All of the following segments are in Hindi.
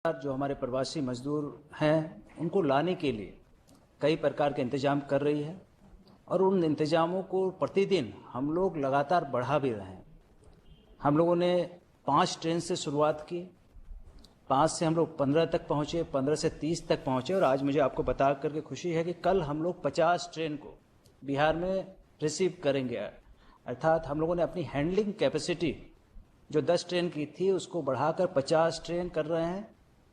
जो हमारे प्रवासी मजदूर हैं उनको लाने के लिए कई प्रकार के इंतजाम कर रही है और उन इंतजामों को प्रतिदिन हम लोग लगातार बढ़ा भी रहे हैं। हम लोगों ने 5 ट्रेन से शुरुआत की, 5 से हम लोग 15 तक पहुँचे, 15 से 30 तक पहुँचे और आज मुझे आपको बता करके खुशी है कि कल हम लोग 50 ट्रेन को बिहार में रिसीव करेंगे। अर्थात हम लोगों ने अपनी हैंडलिंग कैपेसिटी जो 10 ट्रेन की थी उसको बढ़ाकर 50 ट्रेन कर रहे हैं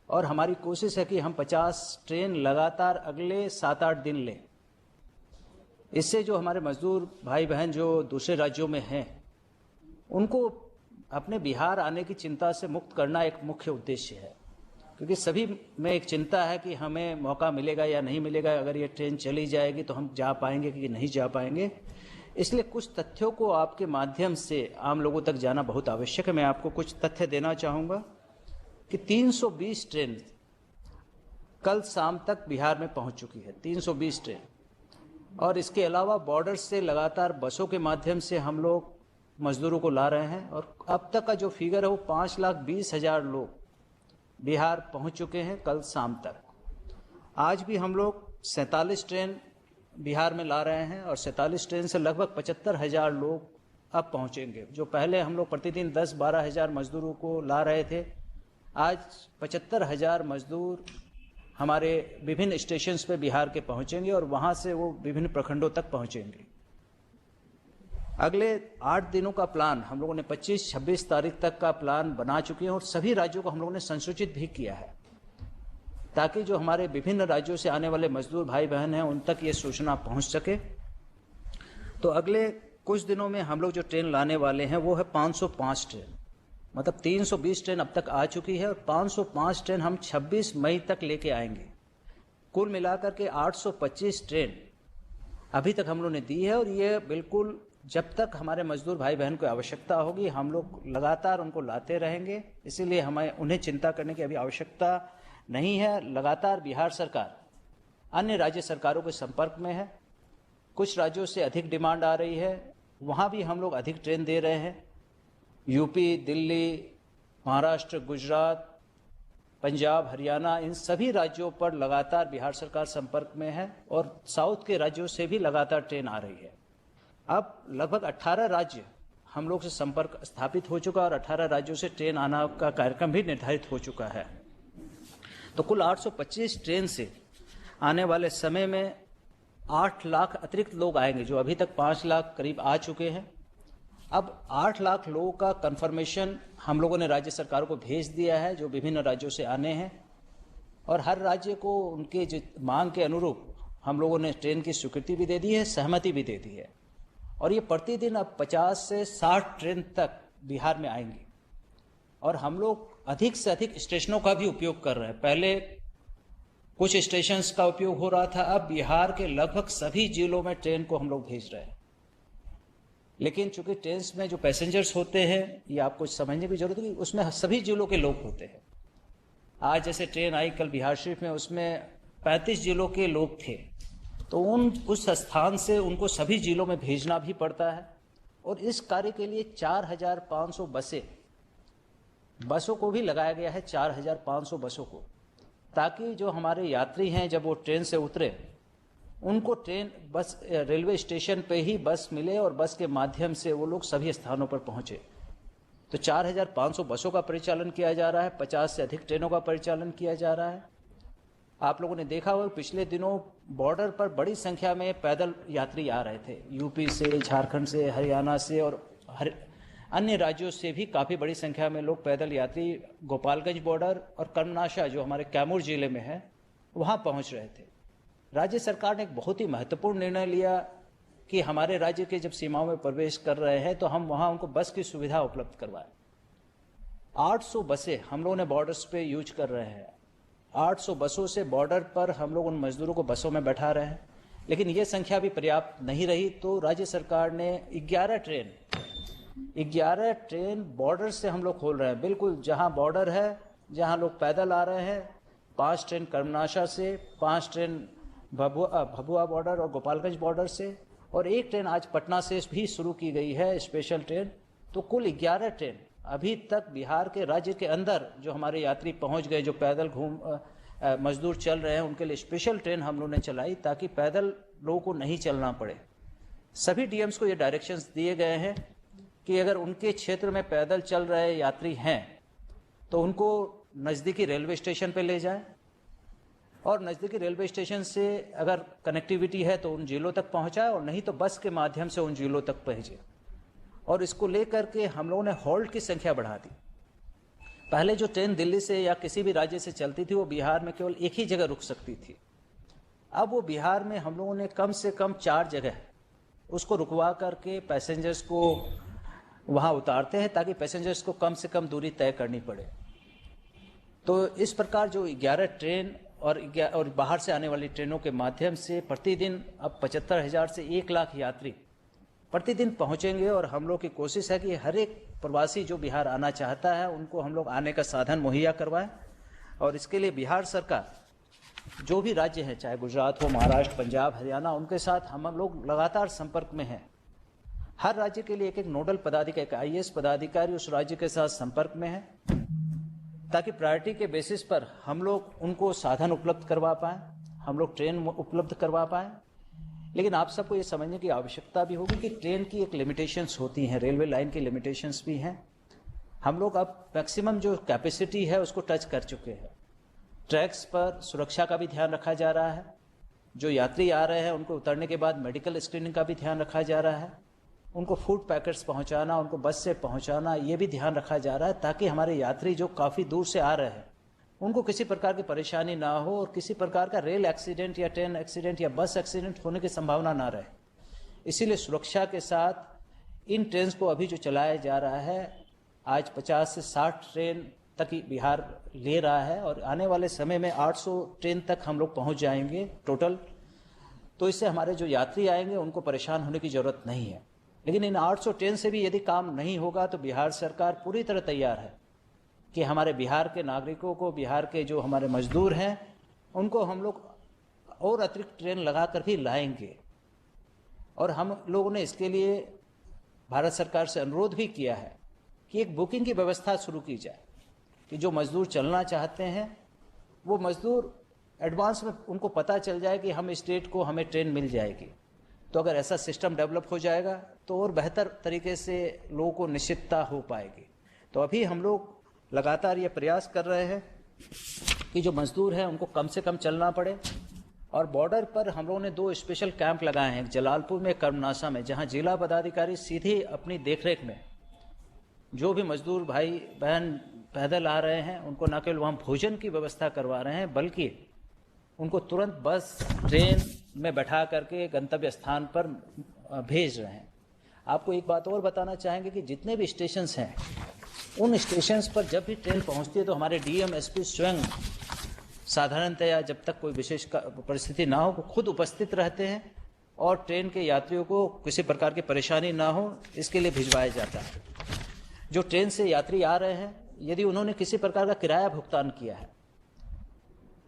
और हमारी कोशिश है कि हम 50 ट्रेन लगातार अगले 7-8 दिन लें। इससे जो हमारे मजदूर भाई बहन जो दूसरे राज्यों में हैं उनको अपने बिहार आने की चिंता से मुक्त करना एक मुख्य उद्देश्य है, क्योंकि सभी में एक चिंता है कि हमें मौका मिलेगा या नहीं मिलेगा, अगर ये ट्रेन चली जाएगी तो हम जा पाएंगे कि नहीं जा पाएंगे। इसलिए कुछ तथ्यों को आपके माध्यम से आम लोगों तक जाना बहुत आवश्यक है। मैं आपको कुछ तथ्य देना चाहूँगा कि 320 ट्रेन कल शाम तक बिहार में पहुंच चुकी है, 320 ट्रेन। और इसके अलावा बॉर्डर से लगातार बसों के माध्यम से हम लोग मजदूरों को ला रहे हैं और अब तक का जो फिगर है वो 5,20,000 लोग बिहार पहुंच चुके हैं कल शाम तक। आज भी हम लोग 47 ट्रेन बिहार में ला रहे हैं और 47 ट्रेन से लगभग 75,000 लोग अब पहुंचेंगे। जो पहले हम लोग प्रतिदिन 10-12 हज़ार मजदूरों को ला रहे थे, आज 75,000 मजदूर हमारे विभिन्न स्टेशंस पे बिहार के पहुंचेंगे और वहां से वो विभिन्न प्रखंडों तक पहुंचेंगे। अगले 8 दिनों का प्लान हम लोगों ने 25-26 तारीख तक का प्लान बना चुके हैं और सभी राज्यों को हम लोगों ने संसूचित भी किया है ताकि जो हमारे विभिन्न राज्यों से आने वाले मजदूर भाई बहन हैं उन तक ये सूचना पहुंच सके। तो अगले कुछ दिनों में हम लोग जो ट्रेन लाने वाले हैं वो है 505 ट्रेन, मतलब 320 ट्रेन अब तक आ चुकी है और 505 ट्रेन हम 26 मई तक लेके आएंगे। कुल मिलाकर के 825 ट्रेन अभी तक हम लोग ने दी है और ये बिल्कुल जब तक हमारे मजदूर भाई बहन को आवश्यकता होगी हम लोग लगातार उनको लाते रहेंगे। इसीलिए हमें उन्हें चिंता करने की अभी आवश्यकता नहीं है। लगातार बिहार सरकार अन्य राज्य सरकारों के संपर्क में है। कुछ राज्यों से अधिक डिमांड आ रही है, वहाँ भी हम लोग अधिक ट्रेन दे रहे हैं। यूपी, दिल्ली, महाराष्ट्र, गुजरात, पंजाब, हरियाणा, इन सभी राज्यों पर लगातार बिहार सरकार संपर्क में है और साउथ के राज्यों से भी लगातार ट्रेन आ रही है। अब लगभग 18 राज्य हम लोग से संपर्क स्थापित हो चुका और 18 राज्यों से ट्रेन आना का कार्यक्रम भी निर्धारित हो चुका है। तो कुल 825 ट्रेन से आने वाले समय में 8 लाख अतिरिक्त लोग आएंगे, जो अभी तक 5 लाख करीब आ चुके हैं। अब 8 लाख लोगों का कंफर्मेशन हम लोगों ने राज्य सरकारों को भेज दिया है जो विभिन्न राज्यों से आने हैं और हर राज्य को उनके मांग के अनुरूप हम लोगों ने ट्रेन की स्वीकृति भी दे दी है, सहमति भी दे दी है और ये प्रतिदिन अब 50 से 60 ट्रेन तक बिहार में आएंगी और हम लोग अधिक से अधिक स्टेशनों का भी उपयोग कर रहे हैं। पहले कुछ स्टेशंस का उपयोग हो रहा था, अब बिहार के लगभग सभी जिलों में ट्रेन को हम लोग भेज रहे हैं। लेकिन चूंकि ट्रेन में जो पैसेंजर्स होते हैं ये आपको समझने की जरूरत है कि उसमें सभी जिलों के लोग होते हैं। आज जैसे ट्रेन आई कल बिहार शरीफ में, उसमें 35 जिलों के लोग थे, तो उस स्थान से उनको सभी जिलों में भेजना भी पड़ता है और इस कार्य के लिए 4,500 बसों को भी लगाया गया है, 4,500 बसों को, ताकि जो हमारे यात्री हैं जब वो ट्रेन से उतरे उनको ट्रेन बस रेलवे स्टेशन पे ही बस मिले और बस के माध्यम से वो लोग सभी स्थानों पर पहुंचे। तो 4,500 बसों का परिचालन किया जा रहा है, 50 से अधिक ट्रेनों का परिचालन किया जा रहा है। आप लोगों ने देखा होगा पिछले दिनों बॉर्डर पर बड़ी संख्या में पैदल यात्री आ रहे थे, यूपी से, झारखंड से, हरियाणा से और अन्य राज्यों से भी काफ़ी बड़ी संख्या में लोग पैदल यात्री गोपालगंज बॉर्डर और कर्मनाशा जो हमारे कैमूर जिले में है वहाँ पहुँच रहे थे। राज्य सरकार ने एक बहुत ही महत्वपूर्ण निर्णय लिया कि हमारे राज्य के जब सीमाओं में प्रवेश कर रहे हैं तो हम वहाँ उनको बस की सुविधा उपलब्ध करवाएं। 800 बसें हम लोगों ने बॉर्डर्स पे यूज कर रहे हैं। 800 बसों से बॉर्डर पर हम लोग उन मजदूरों को बसों में बैठा रहे हैं, लेकिन ये संख्या भी पर्याप्त नहीं रही तो राज्य सरकार ने 11 ट्रेन बॉर्डर से हम लोग खोल रहे हैं। बिल्कुल जहां बॉर्डर है, जहां लोग पैदल आ रहे हैं, 5 ट्रेन कर्मनाशा से, 5 ट्रेन भभुआ बॉर्डर और गोपालगंज बॉर्डर से और 1 ट्रेन आज पटना से भी शुरू की गई है, स्पेशल ट्रेन। तो कुल 11 ट्रेन अभी तक बिहार के राज्य के अंदर जो हमारे यात्री पहुंच गए, जो पैदल मजदूर चल रहे हैं, उनके लिए स्पेशल ट्रेन हम लोगों ने चलाई ताकि पैदल लोगों को नहीं चलना पड़े। सभी डीएम्स को ये डायरेक्शंस दिए गए हैं कि अगर उनके क्षेत्र में पैदल चल रहे यात्री हैं तो उनको नज़दीकी रेलवे स्टेशन पे ले जाएं और नज़दीकी रेलवे स्टेशन से अगर कनेक्टिविटी है तो उन जिलों तक पहुंचाएं और नहीं तो बस के माध्यम से उन जिलों तक पहुंचे। और इसको लेकर के हम लोगों ने हॉल्ट की संख्या बढ़ा दी। पहले जो ट्रेन दिल्ली से या किसी भी राज्य से चलती थी वो बिहार में केवल एक ही जगह रुक सकती थी। अब वो बिहार में हम लोगों ने कम से कम 4 जगह उसको रुकवा करके पैसेंजर्स को वहाँ उतारते हैं ताकि पैसेंजर्स को कम से कम दूरी तय करनी पड़े। तो इस प्रकार जो 11 ट्रेन और बाहर से आने वाली ट्रेनों के माध्यम से प्रतिदिन अब 75,000 से 1 लाख यात्री प्रतिदिन पहुंचेंगे। और हम लोग की कोशिश है कि हर एक प्रवासी जो बिहार आना चाहता है उनको हम लोग आने का साधन मुहैया करवाएं। और इसके लिए बिहार सरकार जो भी राज्य हैं, चाहे गुजरात हो, महाराष्ट्र, पंजाब, हरियाणा, उनके साथ हम लोग लगातार संपर्क में हैं। हर राज्य के लिए एक नोडल पदाधिकारी, एक IAS पदाधिकारी उस राज्य के साथ संपर्क में है ताकि प्रायोरिटी के बेसिस पर हम लोग उनको साधन उपलब्ध करवा पाएं, हम लोग ट्रेन उपलब्ध करवा पाएं। लेकिन आप सबको ये समझने की आवश्यकता भी होगी कि ट्रेन की एक लिमिटेशंस होती हैं, रेलवे लाइन की लिमिटेशंस भी हैं। हम लोग अब मैक्सिमम जो कैपेसिटी है उसको टच कर चुके हैं। ट्रैक्स पर सुरक्षा का भी ध्यान रखा जा रहा है। जो यात्री आ रहे हैं उनको उतरने के बाद मेडिकल स्क्रीनिंग का भी ध्यान रखा जा रहा है। उनको फूड पैकेट्स पहुंचाना, उनको बस से पहुंचाना, ये भी ध्यान रखा जा रहा है ताकि हमारे यात्री जो काफ़ी दूर से आ रहे हैं उनको किसी प्रकार की परेशानी ना हो और किसी प्रकार का रेल एक्सीडेंट या ट्रेन एक्सीडेंट या बस एक्सीडेंट होने की संभावना ना रहे। इसीलिए सुरक्षा के साथ इन ट्रेन को अभी जो चलाया जा रहा है, आज 50 से 60 ट्रेन तक ही बिहार ले रहा है और आने वाले समय में 800 ट्रेन तक हम लोग पहुंच जाएंगे टोटल। तो इससे हमारे जो यात्री आएंगे उनको परेशान होने की जरूरत नहीं है। लेकिन इन 800 ट्रेन से भी यदि काम नहीं होगा तो बिहार सरकार पूरी तरह तैयार है कि हमारे बिहार के नागरिकों को, बिहार के जो हमारे मजदूर हैं, उनको हम लोग और अतिरिक्त ट्रेन लगा कर भी लाएंगे। और हम लोगों ने इसके लिए भारत सरकार से अनुरोध भी किया है कि एक बुकिंग की व्यवस्था शुरू की जाए कि जो मजदूर चलना चाहते हैं वो मजदूर एडवांस में उनको पता चल जाए कि हम इस डेट को हमें ट्रेन मिल जाएगी। तो अगर ऐसा सिस्टम डेवलप हो जाएगा तो और बेहतर तरीके से लोगों को निश्चितता हो पाएगी। तो अभी हम लोग लगातार ये प्रयास कर रहे हैं कि जो मजदूर हैं उनको कम से कम चलना पड़े। और बॉर्डर पर हम लोगों ने 2 स्पेशल कैंप लगाए हैं, जलालपुर में, कर्मनासा में, जहां जिला पदाधिकारी सीधे अपनी देखरेख में जो भी मजदूर भाई बहन पैदल आ रहे हैं उनको न केवल वहाँ भोजन की व्यवस्था करवा रहे हैं बल्कि उनको तुरंत बस, ट्रेन में बैठा करके गंतव्य स्थान पर भेज रहे हैं। आपको एक बात और बताना चाहेंगे कि जितने भी स्टेशंस हैं उन स्टेशंस पर जब भी ट्रेन पहुंचती है तो हमारे DM SP स्वयं साधारणतया जब तक कोई विशेष परिस्थिति ना हो खुद उपस्थित रहते हैं और ट्रेन के यात्रियों को किसी प्रकार की परेशानी ना हो इसके लिए भिजवाया जाता है। जो ट्रेन से यात्री आ रहे हैं यदि उन्होंने किसी प्रकार का किराया भुगतान किया है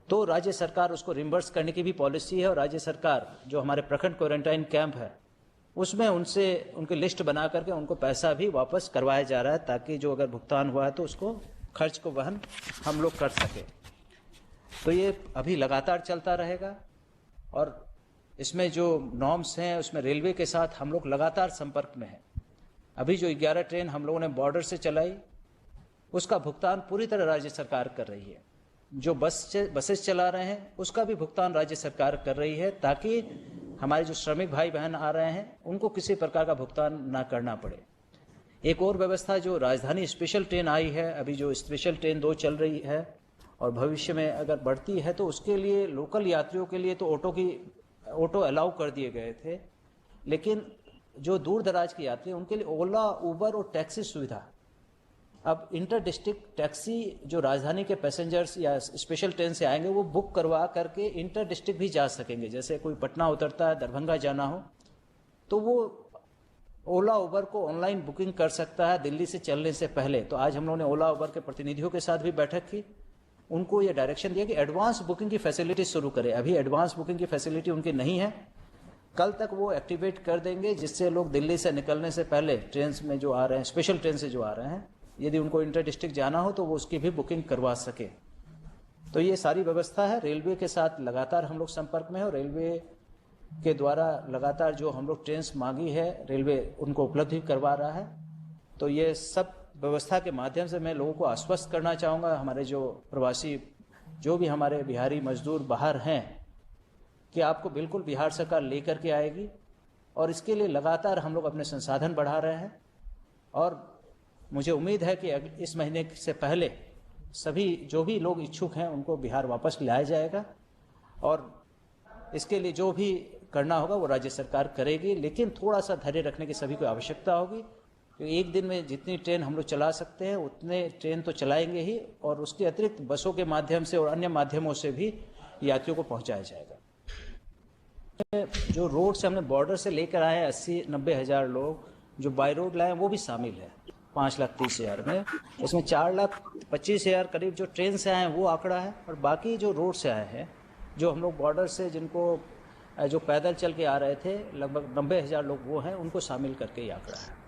तो राज्य सरकार उसको रिम्बर्स करने की भी पॉलिसी है। और राज्य सरकार जो हमारे प्रखंड क्वारंटाइन कैंप है उसमें उनसे उनकी लिस्ट बना करके उनको पैसा भी वापस करवाया जा रहा है ताकि जो अगर भुगतान हुआ है तो उसको खर्च को वहन हम लोग कर सके। तो ये अभी लगातार चलता रहेगा और इसमें जो नॉर्म्स हैं उसमें रेलवे के साथ हम लोग लगातार संपर्क में हैं। अभी जो 11 ट्रेन हम लोगों ने बॉर्डर से चलाई उसका भुगतान पूरी तरह राज्य सरकार कर रही है। जो बसेस चला रहे हैं उसका भी भुगतान राज्य सरकार कर रही है ताकि हमारे जो श्रमिक भाई बहन आ रहे हैं उनको किसी प्रकार का भुगतान ना करना पड़े। एक और व्यवस्था जो राजधानी स्पेशल ट्रेन आई है, अभी जो स्पेशल ट्रेन 2 चल रही है और भविष्य में अगर बढ़ती है तो उसके लिए लोकल यात्रियों के लिए तो ऑटो अलाउ कर दिए गए थे, लेकिन जो दूर दराज के यात्री उनके लिए ओला, उबर और टैक्सी सुविधा अब इंटर डिस्ट्रिक्ट टैक्सी जो राजधानी के पैसेंजर्स या स्पेशल ट्रेन से आएंगे वो बुक करवा करके इंटर डिस्ट्रिक्ट भी जा सकेंगे। जैसे कोई पटना उतरता है, दरभंगा जाना हो तो वो ओला उबर को ऑनलाइन बुकिंग कर सकता है दिल्ली से चलने से पहले। तो आज हम लोगों ने ओला उबर के प्रतिनिधियों के साथ भी बैठक की, उनको ये डायरेक्शन दिया कि एडवांस बुकिंग की फैसिलिटी शुरू करें। अभी एडवांस बुकिंग की फैसिलिटी उनकी नहीं है, कल तक वो एक्टिवेट कर देंगे जिससे लोग दिल्ली से निकलने से पहले ट्रेन में जो आ रहे हैं, स्पेशल ट्रेन से जो आ रहे हैं यदि उनको इंटर डिस्ट्रिक्ट जाना हो तो वो उसकी भी बुकिंग करवा सके। तो ये सारी व्यवस्था है। रेलवे के साथ लगातार हम लोग संपर्क में हैं और रेलवे के द्वारा लगातार जो हम लोग ट्रेन मांगी है रेलवे उनको उपलब्ध भी करवा रहा है। तो ये सब व्यवस्था के माध्यम से मैं लोगों को आश्वस्त करना चाहूँगा, हमारे जो प्रवासी जो भी हमारे बिहारी मजदूर बाहर हैं, कि आपको बिल्कुल बिहार सरकार लेकर के आएगी और इसके लिए लगातार हम लोग अपने संसाधन बढ़ा रहे हैं। और मुझे उम्मीद है कि इस महीने से पहले सभी जो भी लोग इच्छुक हैं उनको बिहार वापस लाया जाएगा और इसके लिए जो भी करना होगा वो राज्य सरकार करेगी। लेकिन थोड़ा सा धैर्य रखने की सभी को आवश्यकता होगी, क्योंकि एक दिन में जितनी ट्रेन हम लोग चला सकते हैं उतने ट्रेन तो चलाएंगे ही, और उसके अतिरिक्त बसों के माध्यम से और अन्य माध्यमों से भी यात्रियों को पहुंचाया जाएगा। जो रोड से हमने बॉर्डर से लेकर आए 80-90 हज़ार लोग, जो बाई रोड लाए वो भी शामिल है 5,30,000 में। उसमें 4,25,000 करीब जो ट्रेन से आए हैं वो आंकड़ा है, और बाकी जो रोड से आए हैं, जो हम लोग बॉर्डर से जिनको जो पैदल चल के आ रहे थे लगभग 90 हज़ार लोग वो हैं, उनको शामिल करके ये आंकड़ा है।